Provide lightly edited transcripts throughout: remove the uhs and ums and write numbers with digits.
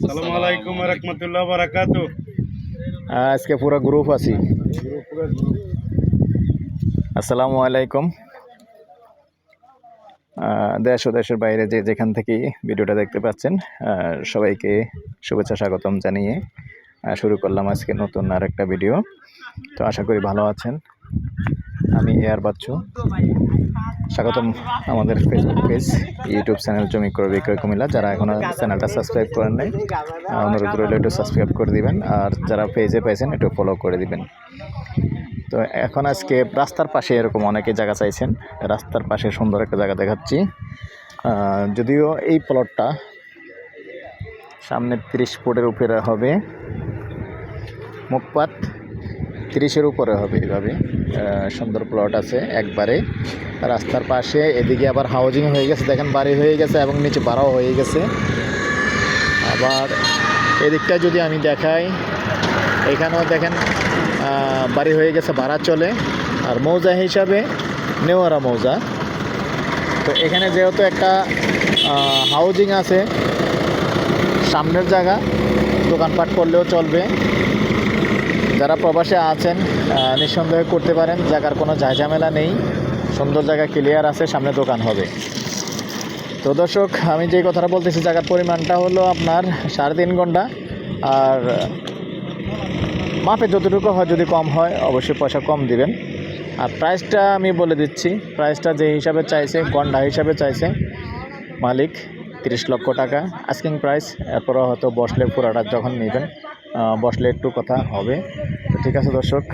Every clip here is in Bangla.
আসসালামু আলাইকুম ওয়া রাহমাতুল্লাহি ওয়া বারাকাতুহু। আজকে পুরো গ্রুপ আছি। আসসালামু আলাইকুম। দেশ ও দেশের বাইরে যে যেখান থেকে ভিডিওটা দেখতে পাচ্ছেন সবাইকে শুভেচ্ছা স্বাগতম জানিয়ে শুরু করলাম আজকে নতুন আরেকটা ভিডিও। তো আশা করি ভালো আছেন। আমি এয়ার বাচ্চু। স্বাগতম আমাদের ফেসবুক পেজ, ইউটিউব চ্যানেল জমি ক্রয় বিক্রয় কুমিল্লা। যারা এখনও চ্যানেলটা সাবস্ক্রাইব করেন নাই, অনুরোধ রইল একটু সাবস্ক্রাইব করে দিবেন, আর যারা পেজে পাইছেন একটু ফলো করে দিবেন। তো এখন আজকে রাস্তার পাশে এরকম অনেকে জায়গা চাইছেন, রাস্তার পাশে সুন্দর একটা জায়গা দেখাচ্ছি। যদিও এই প্লটটা সামনে 30 ফুটের উপরে হবে, মুখপাত 30-এর উপরে হবে। এইভাবে সুন্দর প্লট আছে একবারে রাস্তার পাশে। এদিকে আবার হাউজিং হয়ে গেছে, দেখেন বাড়ি হয়ে গেছে এবং নিচে ভাড়াও হয়ে গেছে। আবার এদিকটা যদি আমি দেখাই, এখানেও দেখেন বাড়ি হয়ে গেছে, ভাড়া চলে। আর মৌজা হিসাবে নেওয়ারা মৌজা। তো এখানে যেহেতু একটা হাউজিং আছে, সামনের জায়গা দোকানপাট করলেও চলবে। যারা প্রবাসে আছেন নিঃসন্দেহে করতে পারেন, জায়গার কোনো ঝামেলা নেই, সুন্দর জায়গা ক্লিয়ার আছে, সামনে দোকান হবে। তো দর্শক, আমি যে কথাটা বলতেছি, জায়গার পরিমাণটা হলো আপনার 3.5 ঘন্টা। আর মাপে যতটুকু হয়, যদি কম হয় অবশ্যই পয়সা কম দিবেন। আর প্রাইসটা আমি বলে দিচ্ছি, প্রাইসটা যে হিসাবে চাইছে, ঘন্টা হিসাবে চাইছে মালিক 30 লক্ষ টাকা আস্কিং প্রাইস। এরপরও হয়তো বসলে পুরাটা যখন নেবেন, বসলে একটু কথা হবে। তো ঠিক আছে দর্শক,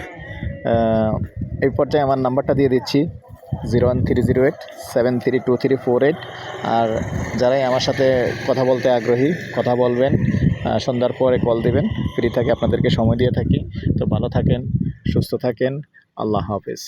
এই পর্যায়ে আমার নাম্বারটা দিয়ে দিচ্ছি 01308732348। আর যারাই আমার সাথে কথা বলতে আগ্রহী, কথা বলবেন, সন্ধ্যার পরে কল দিবেন, ফ্রি থাকে, আপনাদেরকে সময় দিয়ে থাকি। তো ভালো থাকেন, সুস্থ থাকেন, আল্লাহ হাফেজ।